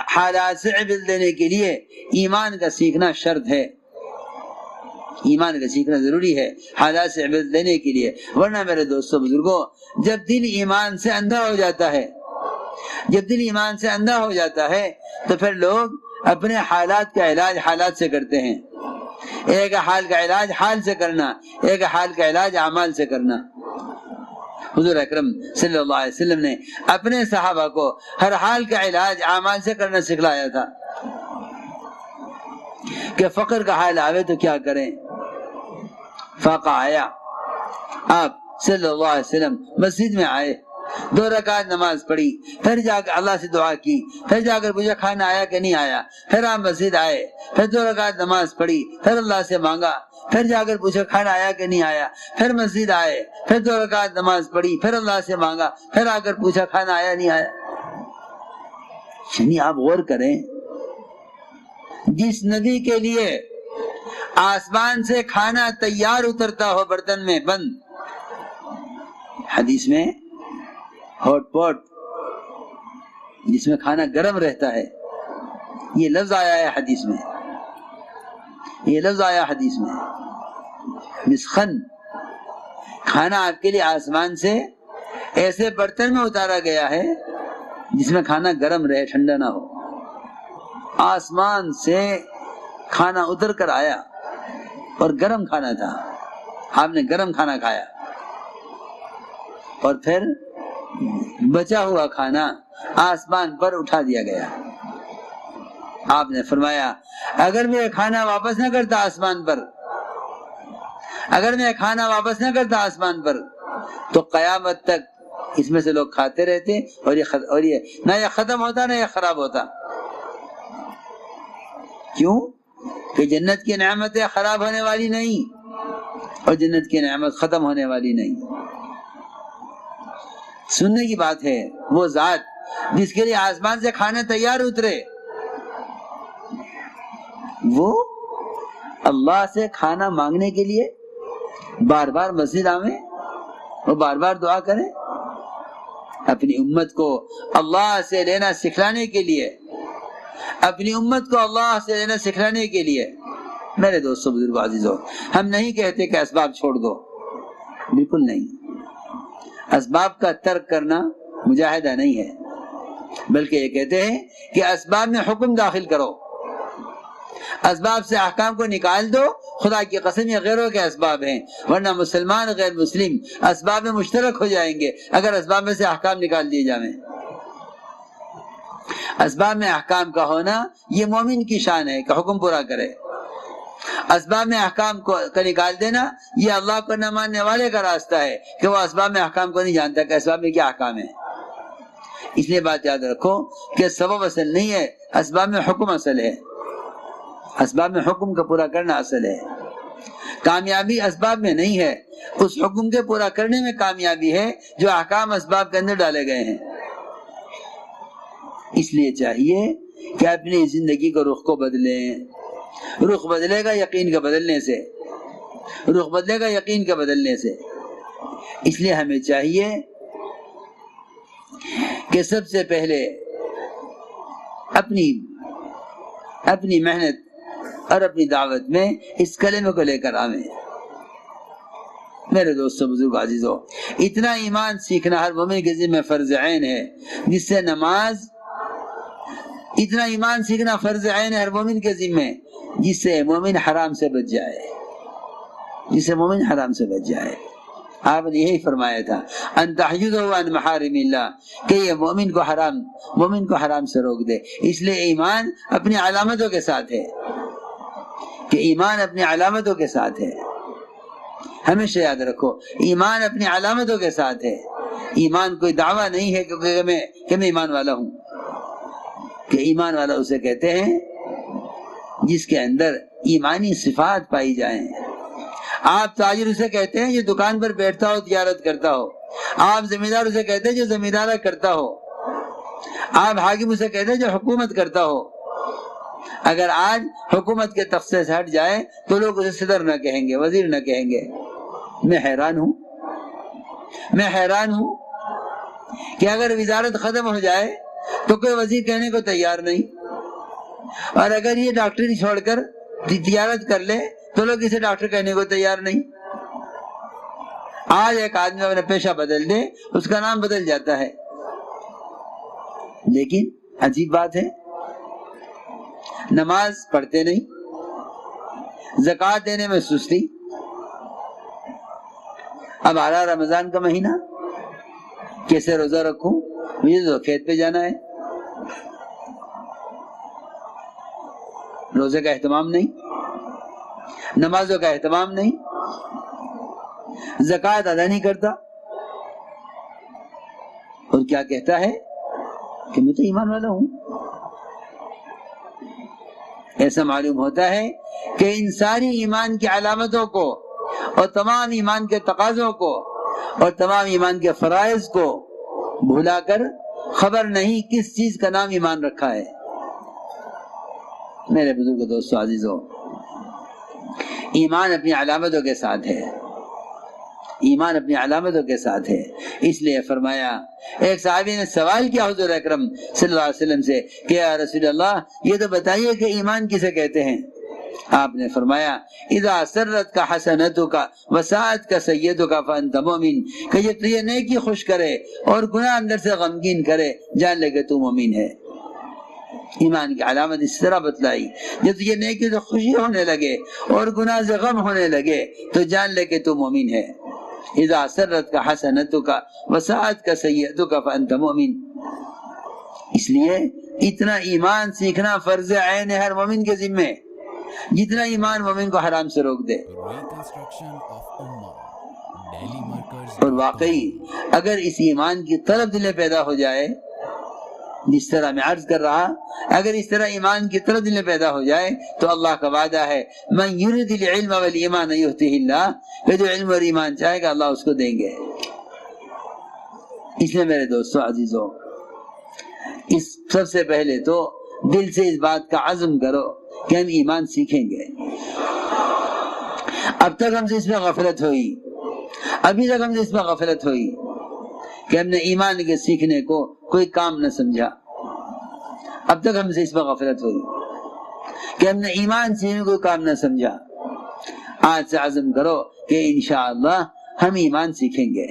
حالات سے عبرت لینے کے لیے ایمان کا سیکھنا شرط ہے، ایمان کا سیکھنا ضروری ہے حالات سے عبرت لینے کے لیے، ورنہ میرے دوستوں بزرگوں جب دل ایمان سے اندھا ہو جاتا ہے، جب دل ایمان سے اندھا ہو جاتا ہے تو پھر لوگ اپنے حالات کا علاج حالات سے کرتے ہیں، ایک حال کا علاج حال سے کرنا، ایک حال کا علاج اعمال سے کرنا۔ حضور اکرم صلی اللہ علیہ وسلم نے اپنے صحابہ کو ہر حال کا علاج اعمال سے کرنا سکھلایا تھا کہ فقر کا حال آوے تو کیا کریں۔ فاقہ آیا، آپ صلی اللہ علیہ وسلم مسجد میں آئے، 2 رکعت نماز پڑھی، پھر جا کر اللہ سے دعا کی، پھر جا کر پوچھا کھانا آیا کہ نہیں آیا، پھر آپ مسجد آئے، پھر 2 رکعت نماز پڑھی، پھر اللہ سے مانگا، پھر جا کر پوچھا کھانا آیا کہ نہیں آیا، پھر مسجد آئے، پھر 2 رکعت نماز پڑھی، پھر اللہ سے مانگا، پھر آ کر پوچھا کھانا آیا نہیں آیا۔ یعنی آپ غور کریں، جس نبی کے لیے آسمان سے کھانا تیار اترتا ہو برتن میں بند، حدیث میں ہاٹ پاٹ جس میں کھانا گرم رہتا ہے، یہ لفظ آیا ہے حدیث میں، یہ لفظ آیا حدیث میں، مسخن، کھانا آپ کے لیے آسمان سے ایسے برتن میں اتارا گیا ہے جس میں کھانا گرم رہے، ٹھنڈا نہ ہو۔ آسمان سے کھانا اتر کر آیا اور گرم کھانا تھا، آپ نے گرم کھانا کھایا، اور پھر بچا ہوا کھانا آسمان پر اٹھا دیا گیا۔ آپ نے فرمایا اگر میں کھانا واپس نہ کرتا آسمان پر، اگر میں کھانا واپس نہ کرتا آسمان پر تو قیامت تک اس میں سے لوگ کھاتے رہتے اور یہ نہ یہ ختم ہوتا نہ یہ خراب ہوتا۔ کیوں کہ جنت کی نعمتیں خراب ہونے والی نہیں اور جنت کی نعمت ختم ہونے والی نہیں۔ سننے کی بات ہے، وہ ذات جس کے لیے آسمان سے کھانا تیار اترے، وہ اللہ سے کھانا مانگنے کے لیے بار بار مسجد آویں، وہ بار بار دعا کریں، اپنی امت کو اللہ سے لینا سکھلانے کے لیے، اپنی امت کو اللہ سے لینا سکھلانے کے لیے۔ میرے دوستو بزرگو عزیزو، ہم نہیں کہتے کہ اسباب چھوڑ دو، بالکل نہیں، اسباب کا ترک کرنا مجاہدہ نہیں ہے، بلکہ یہ کہتے ہیں کہ اسباب میں حکم داخل کرو، اسباب سے احکام کو نکال دو۔ خدا کی قسم یہ غیروں کے اسباب ہیں، ورنہ مسلمان غیر مسلم اسباب میں مشترک ہو جائیں گے اگر اسباب میں سے احکام نکال دیے جائیں۔ اسباب میں احکام کا ہونا یہ مومن کی شان ہے کہ حکم پورا کرے، اسباب میں احکام کو نکال دینا یہ اللہ کو نہ ماننے والے کا راستہ ہے کہ وہ اسباب میں احکام کو نہیں جانتا کہ اسباب میں کیا احکام ہے۔ اس لیے بات یاد رکھو کہ سبب اصل نہیں ہے، اسباب میں حکم اصل ہے، اسباب میں حکم کا پورا کرنا اصل ہے۔ کامیابی اسباب میں نہیں ہے، اس حکم کے پورا کرنے میں کامیابی ہے جو احکام اسباب کے اندر ڈالے گئے ہیں۔ اس لیے چاہیے کہ اپنی زندگی کو رخ کو بدلیں، رخ بدلے گا یقین کا بدلنے سے، رخ بدلے گا یقین کا بدلنے سے۔ اس لیے ہمیں چاہیے کہ سب سے پہلے اپنی محنت اور اپنی دعوت میں اس کلمے کو لے کر آویں۔ میرے دوستو بزرگ عزیزو، اتنا ایمان سیکھنا ہر مومن کے ذمہ فرض عین ہے، جس سے نماز، اتنا ایمان سیکھنا فرض عین ہے ہر مومن کے ذمہ، جس سے مومن حرام سے بچ جائے، جس سے مومن حرام سے بچ جائے۔ آپ نے یہی فرمایا تھا ان تحجزہ عن محارم اللہ، کہ یہ مومن کو حرام سے روک دے۔ اس لیے ایمان اپنی علامتوں کے ساتھ ہے، کہ ایمان اپنی علامتوں کے ساتھ ہے۔ ہمیشہ یاد رکھو ایمان اپنی علامتوں کے ساتھ ہے۔ ایمان کوئی دعویٰ نہیں ہے کہ میں ایمان والا ہوں، کہ ایمان والا اسے کہتے ہیں جس کے اندر ایمانی صفات پائی جائیں۔ آپ تاجر اسے کہتے ہیں جو دکان پر بیٹھتا ہو، تجارت کرتا ہو۔ آپ زمیندار اسے کہتے ہیں جو زمیندارہ کرتا ہو۔ آپ حاکم اسے کہتے ہیں جو حکومت کرتا ہو۔ اگر آج حکومت کے تختے سے ہٹ جائے تو لوگ اسے صدر نہ کہیں گے، وزیر نہ کہیں گے۔ میں حیران ہوں کہ اگر وزارت ختم ہو جائے تو کوئی وزیر کہنے کو تیار نہیں، اور اگر یہ ڈاکٹری چھوڑ کر تجارت کر لے تو لوگ اسے ڈاکٹر کہنے کو تیار نہیں۔ آج ایک آدمی اپنا پیشہ بدل دے، اس کا نام بدل جاتا ہے، لیکن عجیب بات ہے، نماز پڑھتے نہیں، زکوٰۃ دینے میں سستی۔ اب آ رہا رمضان کا مہینہ، کیسے روزہ رکھوں، مجھے تو کھیت پہ جانا ہے، روزے کا اہتمام نہیں، نمازوں کا اہتمام نہیں، زکوٰۃ ادا نہیں کرتا، اور کیا کہتا ہے کہ میں تو ایمان والا ہوں۔ ایسا معلوم ہوتا ہے کہ ان ساری ایمان کی علامتوں کو اور تمام ایمان کے تقاضوں کو اور تمام ایمان کے فرائض کو بھولا کر خبر نہیں کس چیز کا نام ایمان رکھا ہے۔ میرے بزرگ دوستو عزیزو، ایمان اپنی علامتوں کے ساتھ ہے، ایمان اپنی علامتوں کے ساتھ ہے۔ اس لیے فرمایا، ایک صحابی نے سوال کیا حضور اکرم صلی اللہ علیہ وسلم سے کہ یا رسول اللہ، یہ تو بتائیے کہ ایمان کسے کہتے ہیں؟ آپ نے فرمایا، اذا سرت کا حسنتک وساعت کا سیئتک فانت مومن، کہ یہ تجھے نیکی خوش کرے اور گناہ اندر سے غمگین کرے، جان لے کہ تو مومن ہے۔ ایمان کی علامت اس طرح بتلائی، جب تجھے نیکی سے خوشی ہونے لگے اور گناہ سے غم ہونے لگے تو جان لے کہ تو مومن ہے۔ اذا سرت کا حسنتک وساعت کا سیئتک فانت مومن۔ اس لیے اتنا ایمان سیکھنا فرض عین ہے ہر مومن کے ذمے، جتنا ایمان مومن کو حرام سے روک دے۔ اور واقعی اگر اس ایمان کی طرف دل میں پیدا ہو جائے، جس طرح میں عرض کر رہا، اگر اس طرح ایمان کی طرف دل میں پیدا ہو جائے تو اللہ کا وعدہ ہے، من یرد العلم والایمان یؤتیہ اللہ، کہ جو علم اور ایمان چاہے گا اللہ اس کو دیں گے۔ اس لیے میرے دوستو عزیزو، اس سب سے پہلے تو دل سے اس بات کا عزم کرو کہ ہم ایمان سیکھیں گے۔ اب تک ہم سے اس میں غفلت ہوئی، ابھی تک ہم سے اس میں غفلت ہوئی کہ ہم نے ایمان کے سیکھنے کو کوئی کام نہ سمجھا، اب تک ہم سے اس میں غفلت ہوئی کہ ہم نے ایمان سیکھنے کو کام نہ سمجھا۔ آج سے عزم کرو کہ انشاءاللہ ہم ایمان سیکھیں گے۔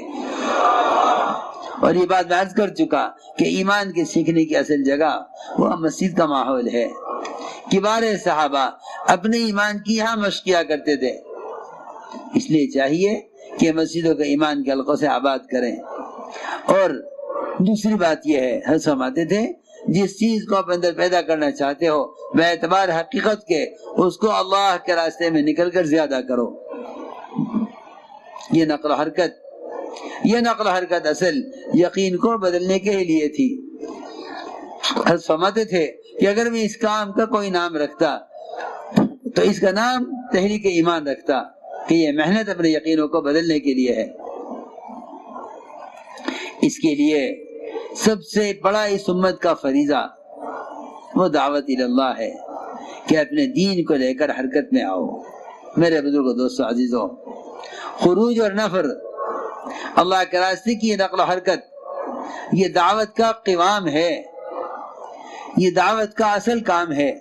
اور یہ بات میں عرض کر چکا کہ ایمان کے سیکھنے کی اصل جگہ وہ مسجد کا ماحول ہے۔ کبار صحابہ اپنے ایمان کی یہاں مشق کیا کرتے تھے، اس لیے چاہیے کہ مسجدوں کا ایمان کے حلقوں سے آباد کریں۔ اور دوسری بات یہ ہے، حضرت فرماتے تھے، جس چیز کو آپ اندر پیدا کرنا چاہتے ہو بے اعتبار حقیقت کے، اس کو اللہ کے راستے میں نکل کر زیادہ کرو۔ یہ نقل و حرکت اصل یقین کو بدلنے کے لیے تھی۔ حضرت فرماتے تھے کہ اگر میں اس کام کا کوئی نام رکھتا تو اس کا نام تحریک ایمان رکھتا، کہ یہ محنت اپنے یقینوں کو بدلنے کے لیے ہے۔ اس کے لیے سب سے بڑا اس امت کا فریضہ وہ دعوت اللہ ہے کہ اپنے دین کو لے کر حرکت میں آؤ۔ میرے بزرگوں، دوستو، عزیزوں، خروج اور نفر، اللہ کے راستے کی نقل و حرکت، یہ دعوت کا قوام ہے، یہ دعوت کا اصل کام ہے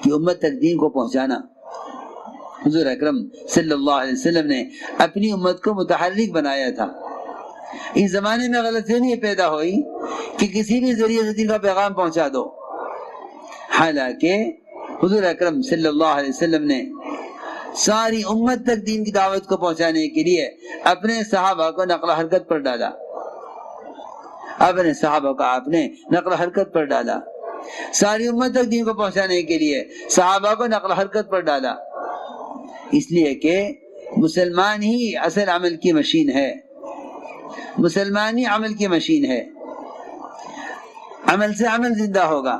کہ امت تک دین کو پہنچانا۔ حضور اکرم صلی اللہ علیہ وسلم نے اپنی امت کو متحرک بنایا تھا۔ اس زمانے میں غلط فہمی یہ پیدا ہوئی کہ کسی بھی ذریعے سے دین کا پیغام پہنچا دو، حالانکہ حضور اکرم صلی اللہ علیہ وسلم نے ساری امت تک دین کی دعوت کو پہنچانے کے لیے اپنے صحابہ کو نقل و حرکت پر ڈالا، اپنے صحابہ کو آپ نے نقل و حرکت پر ڈالا، ساری امت تک دین کو پہنچانے کے لیے صحابہ کو نقل و حرکت پر ڈالا، اس لیے کہ مسلمان ہی اصل عمل کی مشین ہے، مسلمان ہی عمل کی مشین ہے۔ عمل سے عمل زندہ ہوگا،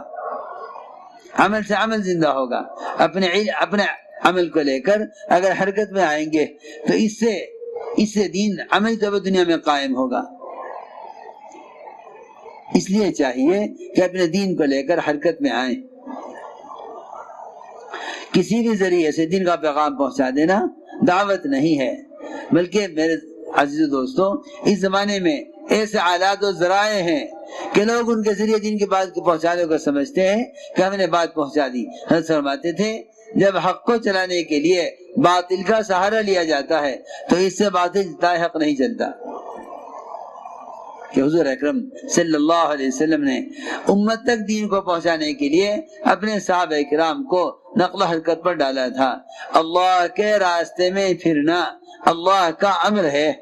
عمل سے عمل زندہ ہوگا۔ اپنے عمل کو لے کر اگر حرکت میں آئیں گے تو اس سے دین عمل تو دنیا میں قائم ہوگا۔ اس لیے چاہیے کہ اپنے دین کو لے کر حرکت میں آئیں۔ کسی بھی ذریعے سے دین کا پیغام پہنچا دینا دعوت نہیں ہے، بلکہ میرے عزیز دوستو، اس زمانے میں ایسے آلات و ذرائع ہیں کہ لوگ ان کے ذریعے جن کی بات کو پہنچانے کو سمجھتے ہیں کہ ہم نے بات پہنچا دی۔ حضرت فرماتے تھے جب حق کو چلانے کے لیے باطل کا سہارا لیا جاتا ہے تو اس سے باطل حق نہیں چلتا۔ کہ حضور اکرم صلی اللہ علیہ وسلم نے امت تک دین کو پہنچانے کے لیے اپنے صحابہ کرام کو نقل و حرکت پر ڈالا تھا۔ اللہ کے راستے میں پھرنا اللہ کا امر ہے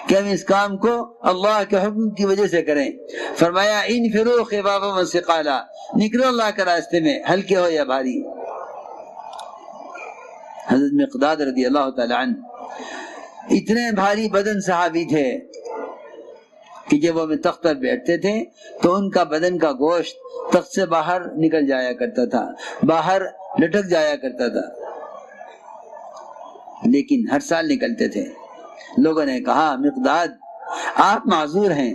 کہ ہم اس کام کو اللہ کے حکم کی وجہ سے کریں۔ فرمایا انفروا خفافا وثقالا، نکلو اللہ کے راستے میں ہلکے ہو یا بھاری۔ حضرت مقداد رضی اللہ تعالی عنہ اتنے بھاری بدن صحابی تھے کہ جب وہ تخت پر بیٹھتے تھے تو ان کا بدن کا گوشت تخت سے باہر نکل جایا کرتا تھا، باہر لٹک جایا کرتا تھا، لیکن ہر سال نکلتے تھے۔ لوگوں نے کہا مقداد آپ معذور ہیں،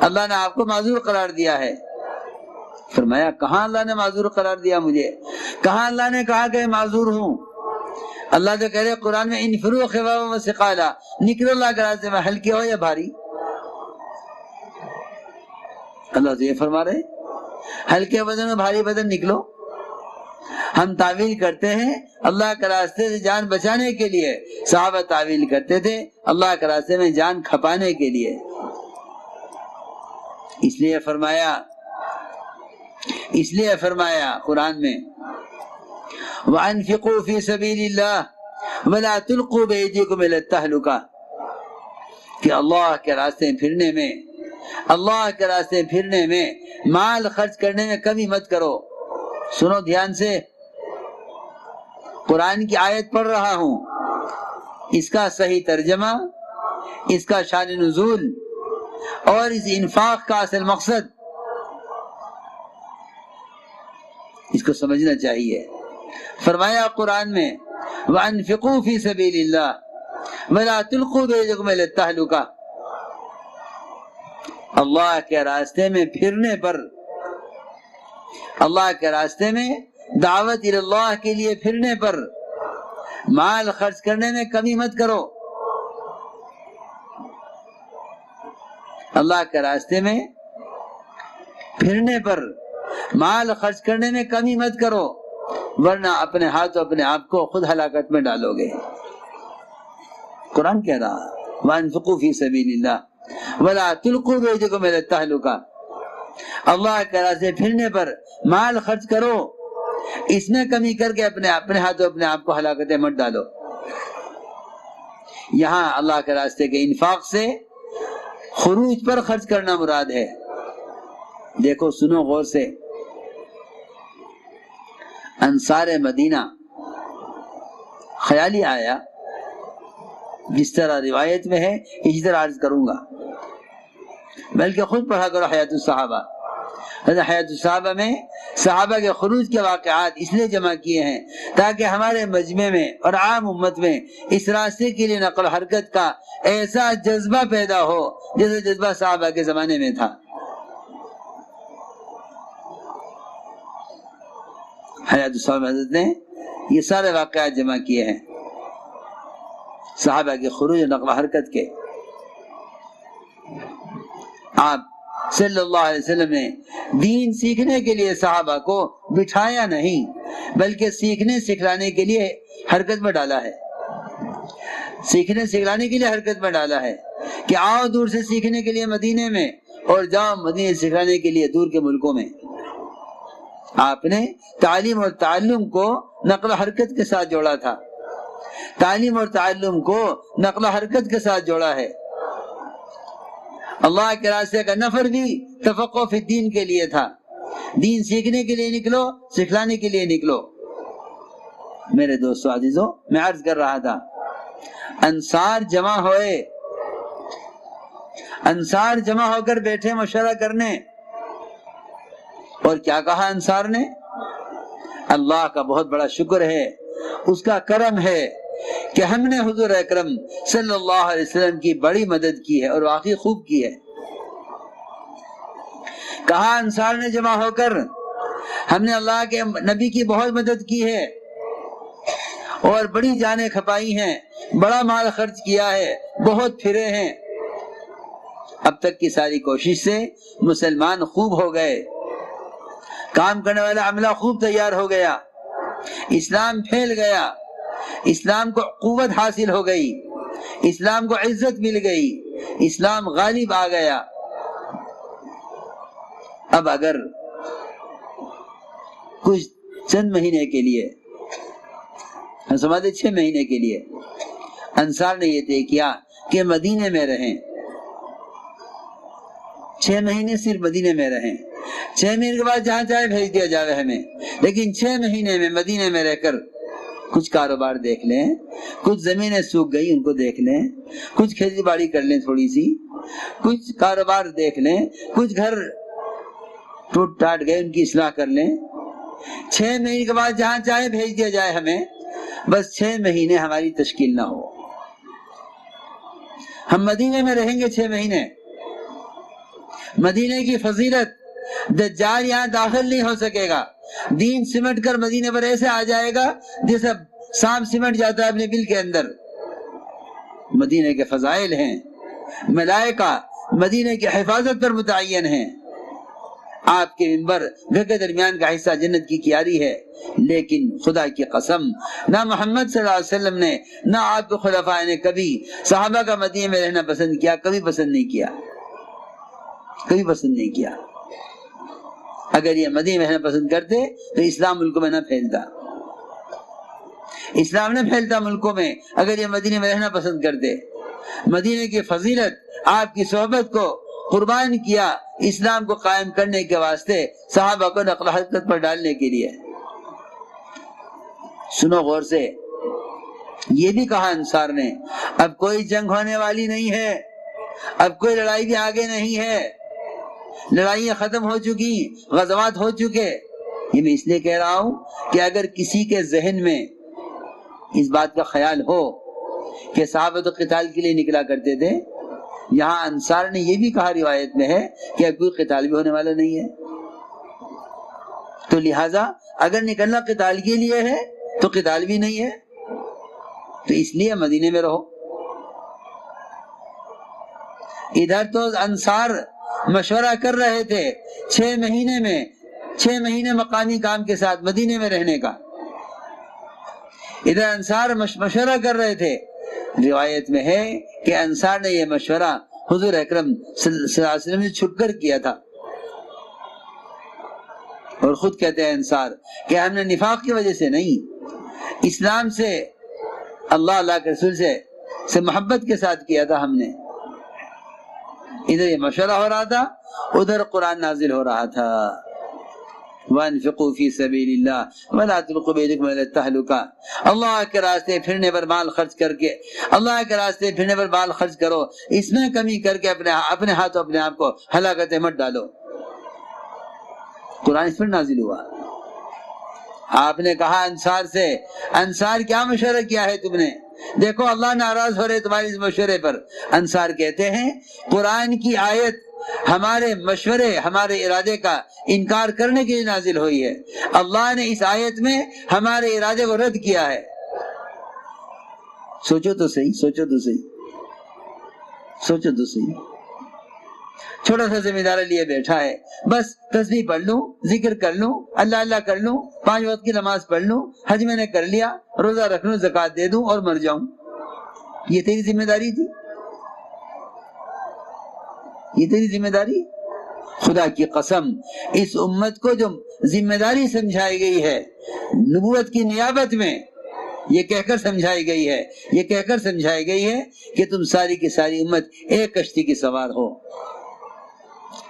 اللہ نے آپ کو معذور قرار دیا ہے۔ فرمایا کہاں اللہ نے معذور قرار دیا مجھے؟ کہاں اللہ نے کہا کہ معذور ہوں؟ اللہ تو کہہ رہے قرآن میں انفروا خفافا وثقالا، نکلو اللہ کے راستے میں ہلکے ہو یا بھاری۔ اللہ تو یہ فرما رہے ہلکے بدن اور بھاری بدن نکلو۔ ہم تعویل کرتے ہیں اللہ کے راستے سے جان بچانے کے لیے، صحابہ تعویل کرتے تھے اللہ کے راستے میں جان کھپانے کے لیے۔ اس لیے فرمایا قرآن میں وَأَنفِقُوا فِي سَبِيلِ اللَّهِ وَلَا تُلْقُوا بِأَيْدِيكُمْ إِلَى التَّهْلُكَةِ کہ اللہ کے راستے پھرنے میں مال خرچ کرنے میں کمی مت کرو۔ سنو دھیان سے، قرآن کی آیت پڑھ رہا ہوں، اس کا صحیح ترجمہ، اس کا شان نزول اور اس انفاق کا اصل مقصد اس کو سمجھنا چاہیے۔ فرمایا قرآن میں وَأَنفِقُوا فِي سَبِيلِ اللَّهِ وَلَا تُلْقُوا بِأَيْدِيكُمْ إِلَى التَّهْلُكَةِ، اللہ کے راستے میں پھرنے پر، اللہ کے راستے میں دعوت اللہ کے لیے پھرنے پر مال خرچ کرنے میں کمی مت کرو۔ اللہ کے راستے میں پھرنے پر مال خرچ کرنے میں کمی مت کرو، ورنہ اپنے ہاتھوں اپنے آپ کو خود ہلاکت میں ڈالو گے۔ قرآن کہہ رہا وَأَنفِقُوا فِي سَبِيلِ اللَّهِ وَلَا تُلْقُوا بِأَيْدِيكُمْ إِلَى التَّهْلُكَةِ، اللہ کے راستے پھرنے پر مال خرچ کرو، اس میں کمی کر کے اپنے ہاتھوں اپنے آپ کو ہلاکتیں مت ڈالو۔ یہاں اللہ کے راستے کے انفاق سے خروج پر خرچ کرنا مراد ہے۔ دیکھو سنو غور سے، انصار مدینہ خیالی آیا، جس طرح روایت میں ہے اسی طرح عرض کروں گا، بلکہ خود پڑھا کرو حیات الصحابہ۔ حیات الصحابہ میں صحابہ کے خروج کے واقعات اس لیے جمع کیے ہیں تاکہ ہمارے مجمع میں اور عام امت میں اس راستے کے لیے نقل و حرکت کا ایسا جذبہ پیدا ہو جیسے جذبہ صحابہ کے زمانے میں تھا۔ حیات الصحابہ حضرت نے یہ سارے واقعات جمع کیے ہیں صحابہ کے خروج و نقل و حرکت کے۔ آپ صلی اللہ علیہ وسلم نے دین سیکھنے کے لیے صحابہ کو بٹھایا نہیں بلکہ سیکھنے سکھلانے کے لیے حرکت میں ڈالا ہے، سیکھنے سکھلانے کے لیے حرکت میں ڈالا ہے کہ آؤ دور سے سیکھنے کے لیے مدینے میں اور جاؤ مدینے سکھلانے کے لیے دور کے ملکوں میں۔ آپ نے تعلیم اور تعلم کو نقل و حرکت کے ساتھ جوڑا تھا، تعلیم اور تعلم کو نقل و حرکت کے ساتھ جوڑا ہے۔ اللہ کے راستے کا نفر بھی تفقہ فی الدین کے لیے تھا، دین سیکھنے کے لیے نکلو، سکھلانے کے لیے نکلو۔ میرے دوستو عزیزو، میں عرض کر رہا تھا انصار جمع ہوئے، انصار جمع ہو کر بیٹھے مشورہ کرنے، اور کیا کہا انصار نے؟ اللہ کا بہت بڑا شکر ہے، اس کا کرم ہے کہ ہم نے حضور اکرم صلی اللہ علیہ وسلم کی بڑی مدد کی ہے اور واقعی خوب کی ہے۔ کہا انصار نے جمع ہو کر ہم نے اللہ کے نبی کی بہت مدد کی ہے اور بڑی جانیں کھپائی ہیں، بڑا مال خرچ کیا ہے، بہت پھرے ہیں۔ اب تک کی ساری کوشش سے مسلمان خوب ہو گئے، کام کرنے والا عملہ خوب تیار ہو گیا، اسلام پھیل گیا، اسلام کو قوت حاصل ہو گئی، اسلام کو عزت مل گئی، اسلام غالب آ گیا۔ اب اگر کچھ چند مہینے کے لیے، ہم سمجھتے 6 مہینے کے لیے انصار نے یہ طے کیا کہ مدینے میں رہیں، 6 مہینے صرف مدینے میں رہیں، 6 مہینے کے بعد جہاں چاہے بھیج دیا جائے ہمیں، لیکن 6 مہینے میں مدینے میں رہ کر کچھ کاروبار دیکھ لیں، کچھ زمینیں سوکھ گئی ان کو دیکھ لیں، کچھ کھیتی باڑی کر لیں، تھوڑی سی کچھ کاروبار دیکھ لیں، کچھ گھر ٹوٹ ٹاٹ گئے ان کی اصلاح کر لیں، 6 مہینے کے بعد جہاں چاہے بھیج دیا جائے ہمیں، بس 6 مہینے ہماری تشکیل نہ ہو، ہم مدینے میں رہیں گے 6 مہینے۔ مدینے کی فضیلت، دجال یہاں داخل نہیں ہو سکے گا، دین سمٹ کر مدینے پر ایسے آ جائے گا جیسے سانپ سمٹ جاتا ہے اپنے بل کے اندر۔ مدینے کے فضائل ہیں، ملائکہ مدینے کی حفاظت پر متعین ہیں، آپ کے منبر گھر کے درمیان کا حصہ جنت کی کیاری ہے، لیکن خدا کی قسم نہ محمد صلی اللہ علیہ وسلم نے نہ آپ کے خلفاء نے کبھی صحابہ کا مدینے میں رہنا پسند کیا، کبھی پسند نہیں کیا، کبھی پسند نہیں کیا۔ اگر یہ مدینے میں رہنا پسند کرتے تو اسلام ملکوں میں نہ پھیلتا، اسلام نہ پھیلتا ملکوں میں اگر یہ مدینے میں رہنا پسند کرتے۔ مدینے کی فضیلت، آپ کی صحبت کو قربان کیا اسلام کو قائم کرنے کے واسطے، صحابہ کو نقل حرکت پر ڈالنے کے لیے۔ سنو غور سے، یہ بھی کہا انصار نے اب کوئی جنگ ہونے والی نہیں ہے، اب کوئی لڑائی بھی آگے نہیں ہے، لڑائیاں ختم ہو چکی، غزوات ہو چکے۔ یہ میں اس لیے کہہ رہا ہوں کہ اگر کسی کے ذہن میں اس بات کا خیال ہو کہ صحابہ تو قتال کے لیے نکلا کرتے تھے، یہاں انصار نے یہ بھی کہا روایت میں ہے کہ اب کوئی قتال بھی ہونے والا نہیں ہے، تو لہٰذا اگر نکلنا قتال کے لیے ہے تو قتال بھی نہیں ہے، تو اس لیے مدینے میں رہو۔ ادھر تو انصار مشورہ کر رہے تھے 6 مہینے مقامی کام کے ساتھ مدینے میں رہنے کا، ادھر انصار مشورہ کر رہے تھے۔ روایت میں ہے کہ انصار نے یہ مشورہ حضور اکرم صلی اللہ علیہ وسلم سے چھپ کر کیا تھا، اور خود کہتے ہیں انصار کہ ہم نے نفاق کی وجہ سے نہیں، اسلام سے، اللہ کے رسول سے محبت کے ساتھ کیا تھا ہم نے۔ ادھر یہ مشورہ ہو رہا تھا، ادھر قرآن نازل ہو رہا تھا، وَأَنفِقُوا فِي سَبِيلِ اللَّهِ وَلَا تُلْقُوا بِأَيْدِيكُمْ إِلَى التَّهْلُكَةِ، اللہ کے راستے پھرنے پر مال خرچ کر کے، اللہ کے راستے پھرنے پر مال خرچ کرو، اس میں کمی کر کے اپنے ہاتھوں اپنے آپ کو ہلاکت مت ڈالو۔ قرآن اس پر نازل ہوا۔ آپ نے کہا انصار سے، انصار کیا مشورہ کیا ہے تم نے؟ دیکھو اللہ ناراض ہو رہے تمہارے اس مشورے پر۔ انصار کہتے ہیں قرآن کی آیت ہمارے مشورے، ہمارے ارادے کا انکار کرنے کے لیے نازل ہوئی ہے، اللہ نے اس آیت میں ہمارے ارادے کو رد کیا ہے۔ سوچو تو صحیح، سوچو تو صحیح، سوچو تو صحیح۔ چھوٹا سا ذمہ دار لیے بیٹھا ہے، بس تسبیح پڑھ لوں، ذکر کر لوں، اللہ اللہ کر لوں، 5 وقت کی نماز پڑھ لوں، حج میں نے کر لیا، روزہ رکھ لوں، زکوٰۃ دے دوں اور مر جاؤں، یہ تیری ذمہ داری تھی؟ یہ تیری ذمہ داری؟ خدا کی قسم اس امت کو جو ذمہ داری سمجھائی گئی ہے نبوت کی نیابت میں، یہ کہہ کر سمجھائی گئی ہے، یہ کہہ کر سمجھائی گئی ہے کہ تم ساری کی ساری امت ایک کشتی کی سوار ہو۔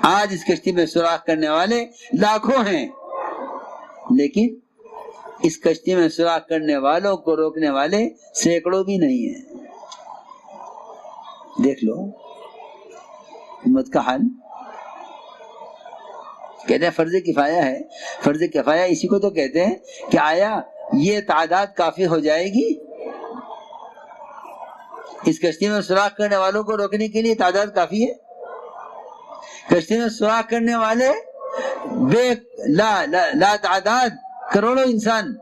آج اس کشتی میں سوراخ کرنے والے لاکھوں ہیں، لیکن اس کشتی میں سوراخ کرنے والوں کو روکنے والے سینکڑوں بھی نہیں ہیں۔ دیکھ لو امت کا حال۔ کہتے ہیں فرض کفایہ ہے، فرض کفایہ اسی کو تو کہتے ہیں کہ آیا یہ تعداد کافی ہو جائے گی؟ اس کشتی میں سوراخ کرنے والوں کو روکنے کے لیے تعداد کافی ہے؟ کشتی میں سوراخ کرنے والے بے لا تعداد کروڑوں انسان،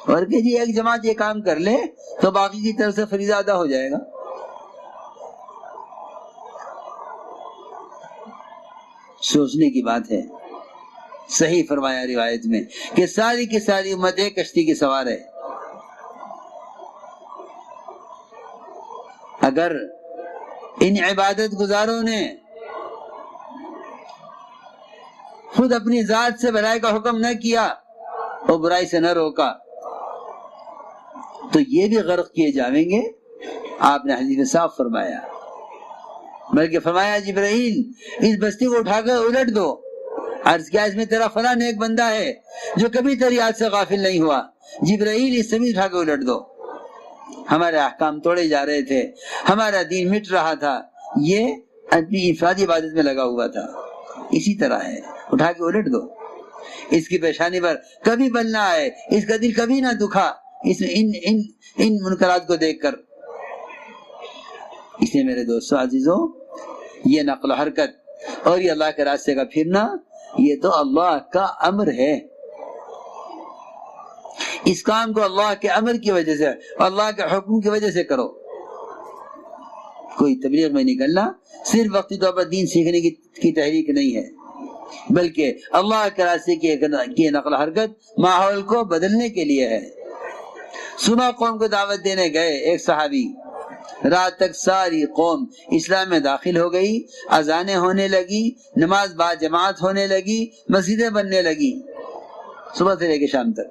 اور کہ جی ایک جماعت یہ کام کر لے تو باقی کی طرف سے فریضہ ادا ہو جائے گا۔ سوچنے کی بات ہے۔ صحیح فرمایا روایت میں کہ ساری کی ساری امت ایک کشتی کی سوار ہے۔ اگر ان عبادت گزاروں نے خود اپنی ذات سے بھلائی کا حکم نہ کیا اور برائی سے نہ روکا تو یہ بھی غرق کیے جائیں گے۔ آپ نے حدیث میں صاف فرمایا، بلکہ فرمایا جبرائیل اس بستی کو اٹھا کر الٹ دو۔ عرض کیا اس میں تیرا فلاں نیک بندہ ہے جو کبھی تیری یاد سے غافل نہیں ہوا، جبرائیل اس سے بھی اٹھا کے الٹ دو۔ ہمارے احکام توڑے جا رہے تھے، ہمارا دین مٹ رہا تھا، یہ اپنی انفرادی عبادت میں لگا ہوا تھا۔ اسی طرح ہے، اٹھا کے الٹ دو۔ اس کی پیشانی پر کبھی بل نہ آئے، اس کا دل کبھی نہ دکھا ان منکرات کو دیکھ کر۔ اس لیے میرے دوستو عزیزو، یہ نقل و حرکت اور یہ اللہ کے راستے کا پھرنا، یہ تو اللہ کا امر ہے۔ اس کام کو اللہ کے امر کی وجہ سے، اللہ کے حکم کی وجہ سے کرو۔ کوئی تبلیغ میں نکلنا صرف وقتی طور پر دین سیکھنے کی تحریک نہیں ہے، بلکہ اللہ کے راستے کی نقل و حرکت ماحول کو بدلنے کے لیے ہے۔ سنا قوم کو دعوت دینے گئے ایک صحابی، رات تک ساری قوم اسلام میں داخل ہو گئی، اذانیں ہونے لگی، نماز با جماعت ہونے لگی، مسجدیں بننے لگی، صبح سے لے کے شام تک۔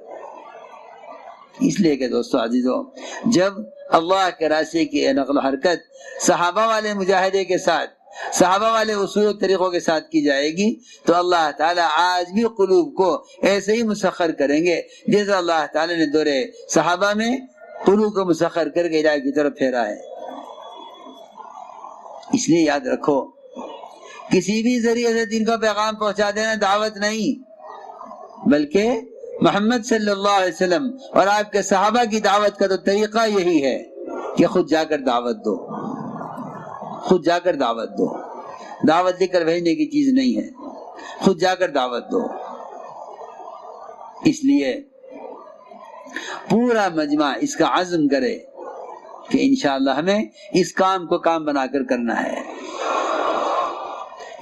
اس لیے کہ دوستو عزیزو، جب اللہ کے راستے کی نقل و حرکت صحابہ والے مجاہدے کے ساتھ، صحابہ والے اصول و طریقوں کے ساتھ کی جائے گی تو اللہ تعالیٰ آج بھی قلوب کو ایسے ہی مسخر کریں گے جیسے اللہ تعالیٰ نے دور صحابہ میں قلوب کو مسخر کر کے ہدایت کی طرف پھیرا ہے۔ اس لیے یاد رکھو، کسی بھی ذریعے سے دین کا پیغام پہنچا دینا دعوت نہیں، بلکہ محمد صلی اللہ علیہ وسلم اور آپ کے صحابہ کی دعوت کا تو طریقہ یہی ہے کہ خود جا کر دعوت دو، خود جا کر دعوت دو۔ دعوت لے کر بھیجنے کی چیز نہیں ہے، خود جا کر دعوت دو۔ اس لیے پورا مجمع اس کا عزم کرے کہ انشاءاللہ ہمیں اس کام کو کام بنا کر کرنا ہے۔